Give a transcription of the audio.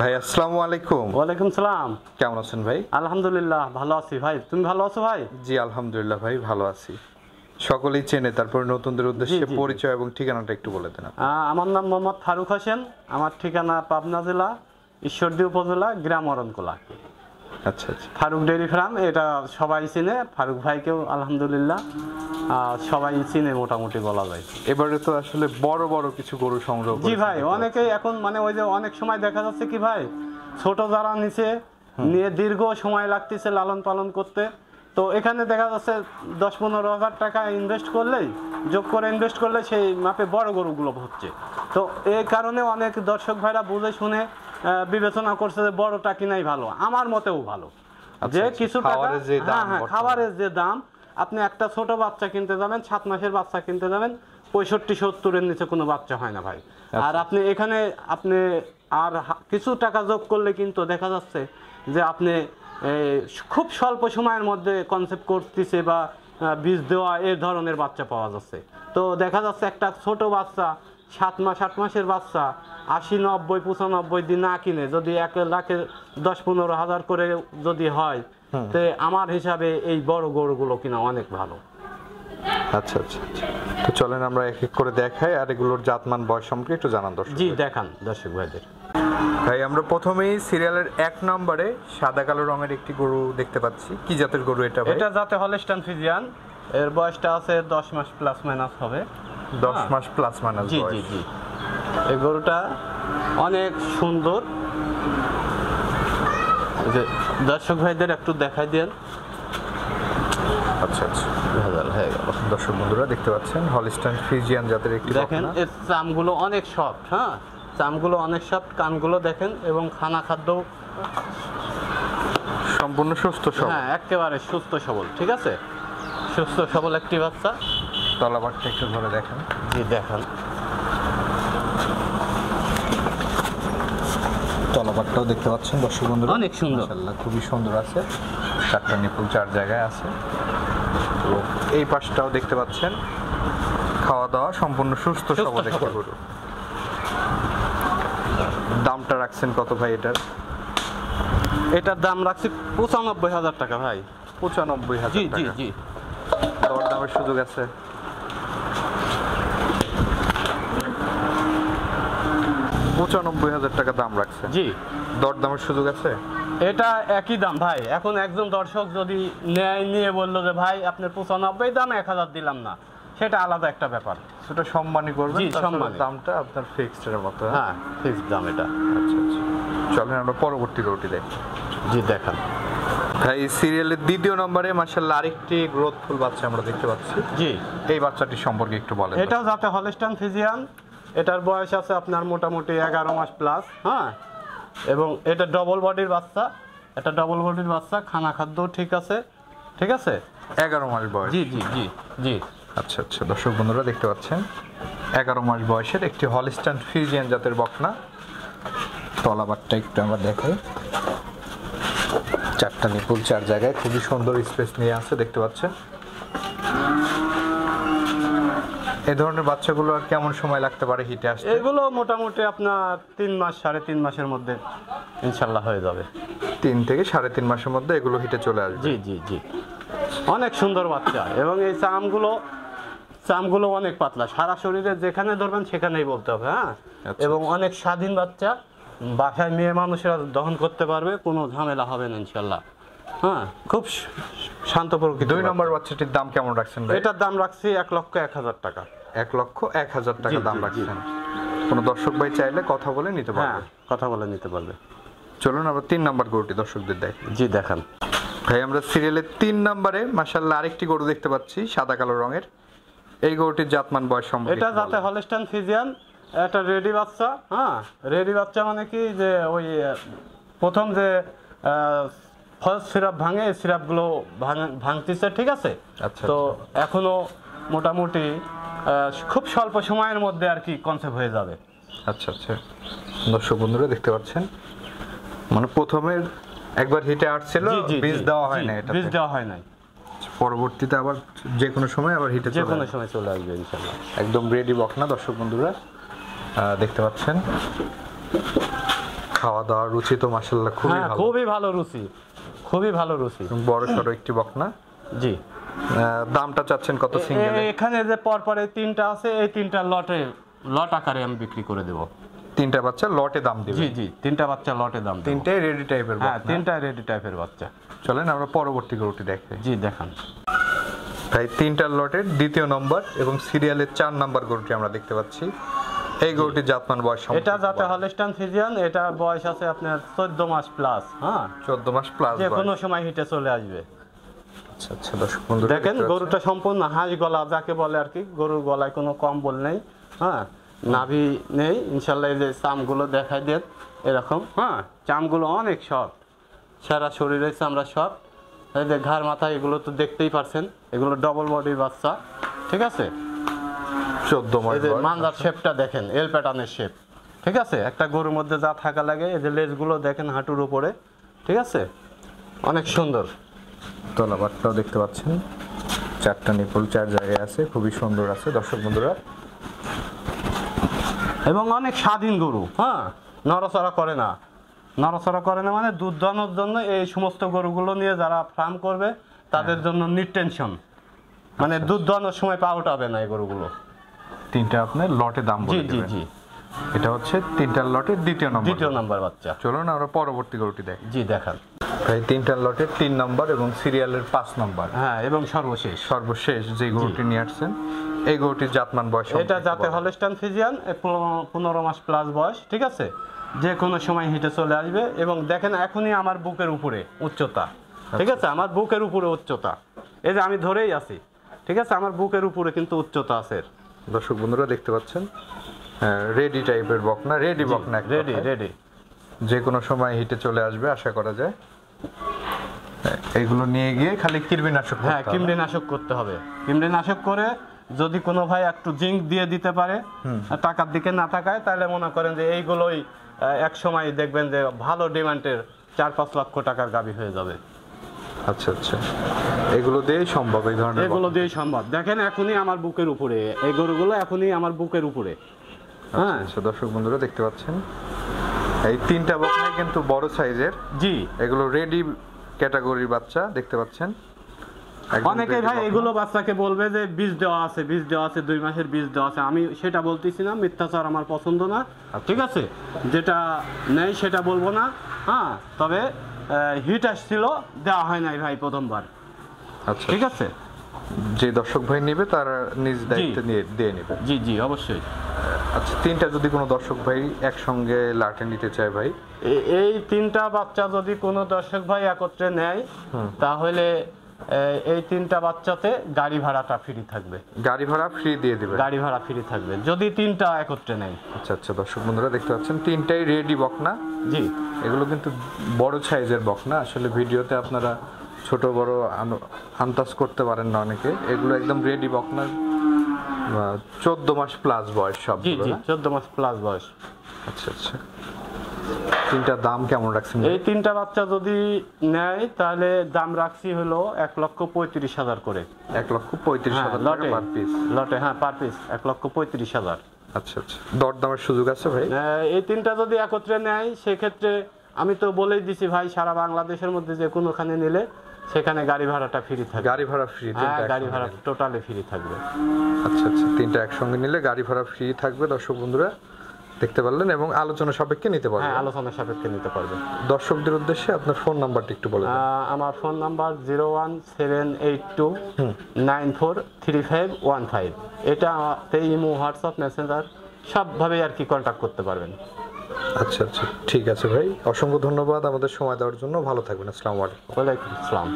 ভাই আসসালামু আলাইকুম। ওয়ালাইকুম সালাম। কেমন আছেন ভাই? আলহামদুলিল্লাহ ভালো আছি ভাই, তুমি ভালো আছো ভাই? জি আলহামদুলিল্লাহ ভাই ভালো আছি। সকলেই চেনে, তারপরে নতুনদের উদ্দেশ্যে পরিচয় এবং ঠিকানাটা একটু বলে দেন। আমার নাম মোহাম্মদ ফারুক হোসেন, আমার ঠিকানা পাবনা জেলা ঈশ্বরদী উপজেলা গ্রাম অরণকোলা। আচ্ছা আচ্ছা। ফারুক ডেইরি ফার্ম, এটা সবাই চিনে, ফারুক ভাইকেও আলহামদুলিল্লাহ সবাই চিনে মোটামুটি বলা যায়। এবারে তো আসলে বড় বড় কিছু গরু সংগ্রহ জি ভাই, অনেকেই এখন মানে ওই যে অনেক সময় দেখা যাচ্ছে কি ভাই, ছোট যারা নিয়ে দীর্ঘ সময় লাগতেছে লালন পালন করতে, তো এখানে দেখা যাচ্ছে 10-15 হাজার টাকা ইনভেস্ট করলেই, যোগ করে ইনভেস্ট করলে সেই মাপে বড় গরুগুলো হচ্ছে। তো এই কারণে অনেক দর্শক ভাইরা বুঝে শুনে বিবেচনা করছে যে বড়টা কিনাই ভালো, আমার মতেও ভালো। যে কিছু টাকা খাবারের যে দাম, আপনি একটা ছোট বাচ্চা কিনতে যাবেন, 7 মাসের বাচ্চা কিনতে যাবেন, 65-70-এর নিচে কোনো বাচ্চা হয় না ভাই। আর আপনি এখানে আর কিছু টাকা যোগ করলে কিন্তু দেখা যাচ্ছে যে আপনি খুব স্বল্প সময়ের মধ্যে কনসেপ্ট করতেছে বা বীজ দেওয়া এই ধরনের বাচ্চা পাওয়া যাচ্ছে। তো দেখা যাচ্ছে একটা ছোট বাচ্চা 7 মাস 8 মাসের বাচ্চা 80-90-95 দিন না কিনে যদি 1,10,15 হাজার করে যদি হয়, তো আমার হিসাবে এই বড় গরুগুলো কিনা অনেক ভালো। আচ্ছা আচ্ছা। তো চলেন আমরা এক এক করে দেখাই, আর এগুলোর জাতমান বয়স সম্পর্কে একটু জানান দর্শক। জি দেখান দর্শক ভাইদের। ভাই আমরা প্রথমেই সিরিয়ালের 1 নম্বরে সাদা কালো রঙের একটি গরু দেখতে পাচ্ছি। কি জাতের গরু এটা ভাই? এটা জাতে হলস্টাইন ফ্রিজিয়ান, এর বয়সটা আছে 10 মাস প্লাস মাইনাস হবে। 10 মাস প্লাস মাইনাস জি জি জি। এই গরুটা অনেক সুন্দর, যে দর্শক ভাইদের একটু দেখাই দেন। আচ্ছা আচ্ছা, দর্শক বন্ধুরা দেখতে পাচ্ছেন হলস্টাইন ফ্রিজিয়ান জাতের একটি বকনা। দেখেন এর চামগুলো অনেক সফট, হ্যাঁ চামগুলো অনেক সফট, কানগুলো দেখেন, এবং খানা খাদ্য সম্পূর্ণ সুস্থ সবল। হ্যাঁ একেবারে সুস্থ সবল, ঠিক আছে, সুস্থ সবল একটি বাচ্চা। তলাবারটা একটু ধরে দেখেন। জি দেখান। তলাবারটাও দেখতে পাচ্ছেন দর্শক বন্ধুরা, অনেক সুন্দর, মাশাআল্লাহ খুবই সুন্দর আছে। 4টা নিপুল 4 জায়গায় আছে। তো এই পাশটাও দেখতে পাচ্ছেন, খাওয়া দাওয়া সম্পূর্ণ সুস্থ সবল একটা গরু। দামটা রাখছেন কত ভাই এটার? এটার দাম রাখছি 95,000 টাকা ভাই। 95,000 জি টাকা। জি জি। দরদামের সুযোগ আছে? 95,000 টাকা দাম রাখছে। জি। দরদামের সুযোগ আছে? এটা একই দাম ভাই। এখন একজন দর্শক যদি নিয়ে বললো যে ভাই আপনার 95 দাম 1,000 দিলাম না, সেটা আলাদা একটা ব্যাপার, সেটা সম্মানই করবেন। জি সম্মানী। দামটা আপনার ফিক্সড এর মতো। হ্যাঁ ফিক্সড দাম এটা। আচ্ছা আচ্ছা, চলেন আমরা পরবর্তী গরুটি দেখি। জি দেখান। ভাই সিরিয়ালের 2য় নম্বরে মাশাআল্লাহ আরেকটি গ্রোথফুল বাচ্চা আমরা দেখতে পাচ্ছি। জি। এই বাচ্চাটির সম্পর্কে একটু বলেন। এটাও যাতে হলস্টাইন ফ্রিজিয়ান, এটার বয়স আছে আপনার মোটামুটি 11 মাস প্লাস, হ্যাঁ, এবং এটা ডবল বডির বাচ্চা, এটা ডবল বডির বাচ্চা, খানা খাদ্য ঠিক আছে, ঠিক আছে। 11 মাস বয়স? জি জি জি জি। আচ্ছা আচ্ছা, দর্শক বন্ধুরা দেখতে পাচ্ছেন 11 মাস বয়সের একটি হলস্টাইন ফ্রিজিয়ান জাতের বকনা। তলাবারটা একটু আমরা দেখাই। 4টা নিপুল 4 জায়গায়, খুবই সুন্দর স্পেস নিয়ে আছে দেখতে পাচ্ছেন। এই ধরনের বাচ্চাগুলো আর কেমন সময় লাগতে পারে হিটে আসতে? এগুলো মোটামুটি আপনার 3 মাস 3.5 মাসের মধ্যে ইনশাল্লাহ হয়ে যাবে। 3 থেকে 3.5 মাসের মধ্যে এগুলো হিটে চলে আসবে। জি জি জি। অনেক সুন্দর বাচ্চা, এবং এই চামগুলো অনেক পাতলা, সারা শরীরে যেখানে ধরবেন সেখানেই বলতে হবে, হ্যাঁ। এবং অনেক স্বাধীন বাচ্চা, বাসায় মেয়ে মানুষেরা দহন করতে পারবে, কোনো ঝামেলা হবে না ইনশাল্লাহ, হ্যাঁ, খুব শান্ত প্রকৃতির। 2 নম্বর বাচ্চাটির দাম কেমন রাখছেন ভাই? এটার দাম রাখছি 1,01,000 টাকা। 1,01,000 টাকা দাম রাখছেন। কোনো দর্শক ভাই চাইলে কথা বলে নিতে পারবে? হ্যাঁ কথা বলে নিতে পারবে। চলুন আমরা 3 নম্বর গরুটি দর্শকদের দেখ। জি দেখান। ভাই আমরা সিরিয়ালের 3 নম্বরে মাশাআল্লাহ আরেকটি গরু দেখতে পাচ্ছি সাদা কালো রঙের। এই গরুটির জাতমান বয়স সম্পর্কে? এটা জাতে হলস্টাইন ফ্রিজিয়ান, একটা রেডি বাচ্চা, হ্যাঁ। রেডি বাচ্চা মানে কি, যে ওই প্রথম যে ফলস সিরাপ ভাঙে, এই সিরাপগুলো ভাঙতেছে, ঠিক আছে। আচ্ছা। তো এখনো মোটামুটি খুব স্বল্প সময়ের মধ্যে আর কি কনসেপ্ট হয়ে যাবে। আচ্ছা আচ্ছা, দর্শক বন্ধুরা দেখতে পাচ্ছেন, মানে প্রথমে একবার হিটে আসছিল, বীজ দেওয়া হয় না, এটা বীজ দেওয়া হয় নাই, পরবর্তীতে আবার যে কোনো সময় আবার হিটে যে কোনো সময় চলে আসবে ইনশাআল্লাহ। একদম রেডি বকনা দর্শক বন্ধুরা দেখতে পাচ্ছেন। খাওয়া দাওয়া রুচি তো মাশাআল্লাহ খুবই হ্যাঁ ভালো। খুবই ভালো রুচি, খুবই ভালো রুচি। বড় সড়ো একটি বকনা। জি। দামটা চাচ্ছেন কত সিঙ্গেলে? এখানে যে পরপরে তিনটা আছে, এই তিনটা লট আকারে আমি বিক্রি করে দেব। তিনটা বাচ্চা লটে দাম দিবেন? জি জি, তিনটা বাচ্চা লটে দাম দেব। তিনটাই রেডি টাইপের হ্যাঁ, বকনা? তিনটা রেডি টাইপের বাচ্চা। চলেন আমরা পরবর্তী গরুটি দেখাই। জি দেখান ভাই, তিনটা লটের দ্বিতীয় নম্বর এবং সিরিয়ালের 4 নম্বর গরুটি আমরা দেখতে পাচ্ছি। এই গরুটির জাতমান বয়স সম্পর্কে এটা যাতে বলেন। হলস্টাইন ফ্রিজিয়ান, এটা বয়স আছে আপনার 14 মাস প্লাস। হ্যাঁ, 14 মাস প্লাস যে বয়স। কোনো সময় হিটে চলে আসবে। আচ্ছা আচ্ছা, দর্শক বন্ধুরা দেখেন দেখতে গরুটা সম্পূর্ণ হাঁস গলা যাকে বলে আর কি, গরুর গলায় কোনো কম্বল নেই। হ্যাঁ, নাভি নেই ইনশাল্লাহ। এই যে চামগুলো দেখাই দেন এরকম। হ্যাঁ, চামগুলো অনেক সফট, সারা শরীরের চামড়া সফট। এই যে ঘাড় মাথা এগুলো তো দেখতেই পারছেন, এগুলো ডবল বডির বাচ্চা। ঠিক আছে, 14 মাস এই যে বয়স। মানজার শেপটা দেখেন, এল প্যাটার্নের শেপ। ঠিক আছে, একটা গরুর মধ্যে যা থাকা লাগে। এই যে লেজগুলো দেখেন হাঁটুর উপরে। ঠিক আছে, অনেক সুন্দর। তলাবারটাও দেখতে পাচ্ছেন, 4টা নিপুল 4 জায়গায় আছে, খুবই সুন্দর আছে দর্শক বন্ধুরা। এবং অনেক স্বাধীন গরু। হ্যাঁ, নড়াচড়া করে না। নড়াচড়া করে না মানে দুধ দহনের জন্য এই সমস্ত গরুগুলো নিয়ে যারা ফার্ম করবে তাদের জন্য নিটেনশন, মানে দুধ দহনের সময় পা উঠাবে না এই গরুগুলো। তিনটা আপনার লটে দাম জি বলে জি দিবেন। জি, এটা হচ্ছে তিনটার লটের দ্বিতীয় নম্বর। দ্বিতীয় নাম্বার বাচ্চা। চলুন আমরা পরবর্তী গরুটি দেখি। জি দেখান। ভাই, তিনটার লটের 3 নম্বর এবং সিরিয়ালের 5 নম্বর হ্যাঁ, এবং সর্বশেষ সর্বশেষ যে গরুটি নিয়ে আসছেন, এই গরুটির জাতমান বয়স এটা সম্পর্কে যাতে বলেন। হলস্টাইন ফ্রিজিয়ান, 15 মাস প্লাস বয়স। ঠিক আছে, যে কোনো সময় হিটে চলে আসবে। এবং দেখেন এখনই আমার বুকের উপরে উচ্চতা। ঠিক আছে, আমার বুকের উপরে উচ্চতা, এই যে আমি ধরেই আছি। ঠিক আছে, আমার বুকের উপরে কিন্তু উচ্চতা আছে। দর্শক বন্ধুরা দেখতে পাচ্ছেন, রেডি টাইপের বকনা, রেডি বকনা, রেডি রেডি। যে কোনো সময় হিটে চলে আসবে আশা করা যায়। এইগুলো নিয়ে গিয়ে খালি কীটনাশক করতে হ্যাঁ, হবে। কীটনাশক করতে হবে। কীটনাশক করে যদি কোনো ভাই একটু জিঙ্ক দিয়ে দিতে পারে, টাকার দিকে না তাকায়, তাহলে মনে করেন যে এইগুলোই এক সময় দেখবেন যে ভালো ডিমান্ডের 4-5 লক্ষ টাকার গাভী হয়ে যাবে। আচ্ছা আচ্ছা, এগুলো দিয়েই সম্ভব এই ধরনের এগুলো দিয়েই সম্ভব। দেখেন এখনই আমার বুকের উপরে, এই গরুগুলো এখনই আমার বুকের উপরে। হ্যাঁ আচ্ছা, দর্শক বন্ধুরা দেখতে পাচ্ছেন, এই তিনটা বকনাই কিন্তু বড় সাইজের। জি, এগুলো রেডি ক্যাটাগরির বাচ্চা দেখতে পাচ্ছেন। একদম অনেকে ready ভাই বকনা। এগুলো বাচ্চাকে বলবে যে বীজ দেওয়া আছে, বীজ দেওয়া আছে, 2 মাসের বীজ দেওয়া আছে। আমি সেটা বলতেছি না, মিথ্যাচার আমার পছন্দ না। ঠিক আছে, যেটা নেই সেটা বলবো না। হ্যাঁ, তবে হিট আসছিল, দেওয়া হয় নাই ভাই প্রথমবার। আচ্ছা, ঠিক আছে, যে দর্শক ভাই নেবে তার নিজ দায়িত্বে নিয়ে দিয়ে নেবে। জি জি অবশ্যই। আচ্ছা, তিনটা যদি কোনো দর্শক ভাই একসঙ্গে লাটে নিতে চায় ভাই, এই তিনটা বাচ্চা যদি কোনো দর্শক ভাই একত্রে নেয়, তাহলে এই তিনটা বাচ্চাতে গাড়ি ভাড়াটা ফ্রি থাকবে। গাড়ি ভাড়া ফ্রি দিয়ে দিবে? গাড়ি ভাড়া ফ্রি থাকবে যদি তিনটা একত্রে নেয়। আচ্ছা আচ্ছা, দর্শক বন্ধুরা দেখতে পাচ্ছেন তিনটাই রেডি বকনা। জি, এগুলো কিন্তু বড় সাইজের বকনা। আসলে ভিডিওতে আপনারা ছোট বড় আন্দাজ করতে পারেন না অনেকে। এগুলো একদম রেডি বকনা, 14 মাস প্লাস বয়স সব। জি জি, 14 মাস প্লাস বয়স। আচ্ছা আচ্ছা, তিনটা দাম কেমন রাখছেন? এই তিনটা বাচ্চা যদি নেয় তাহলে দাম রাখছি হলো 1,35,000 করে। 1,35,000 টাকা পার পিস? লটে, হ্যাঁ, পার পিস 1,35,000। আচ্ছা আচ্ছা, দরদামের সুযোগ আছে ভাই? এই তিনটা যদি একত্রে নেয় সেক্ষেত্রে আমি তো বলেই দিছি ভাই, সারা বাংলাদেশের মধ্যে যে কোনোখানে নিলে সেখানে গাড়ি ভাড়াটা ফ্রি থাকবে। গাড়ি ভাড়া ফ্রি? হ্যাঁ, গাড়ি ভাড়া টোটালি ফ্রি থাকবে। আচ্ছা আচ্ছা, তিনটা একসঙ্গে নিলে গাড়ি ভাড়া ফ্রি থাকবে দর্শক বন্ধুরা দেখতে পারলেন, এবং আলোচনা সাপেক্ষে নিতে পারবেন। হ্যাঁ, আলোচনা সাপেক্ষে নিতে পারবে। দর্শকদের উদ্দেশ্যে আপনার ফোন নাম্বারটা একটু বলে দিন। আমার ফোন নাম্বার 01782943515। এটাতে ইমো, হোয়াটসঅ্যাপ, মেসেঞ্জার সবভাবেই আর কি কন্ট্যাক্ট করতে পারবেন। আচ্ছা আচ্ছা, ঠিক আছে ভাই, অসংখ্য ধন্যবাদ আমাদের সময় দেওয়ার জন্য। ভালো থাকবেন। আসসালামু আলাইকুম। ওয়ালাইকুম আসসালাম।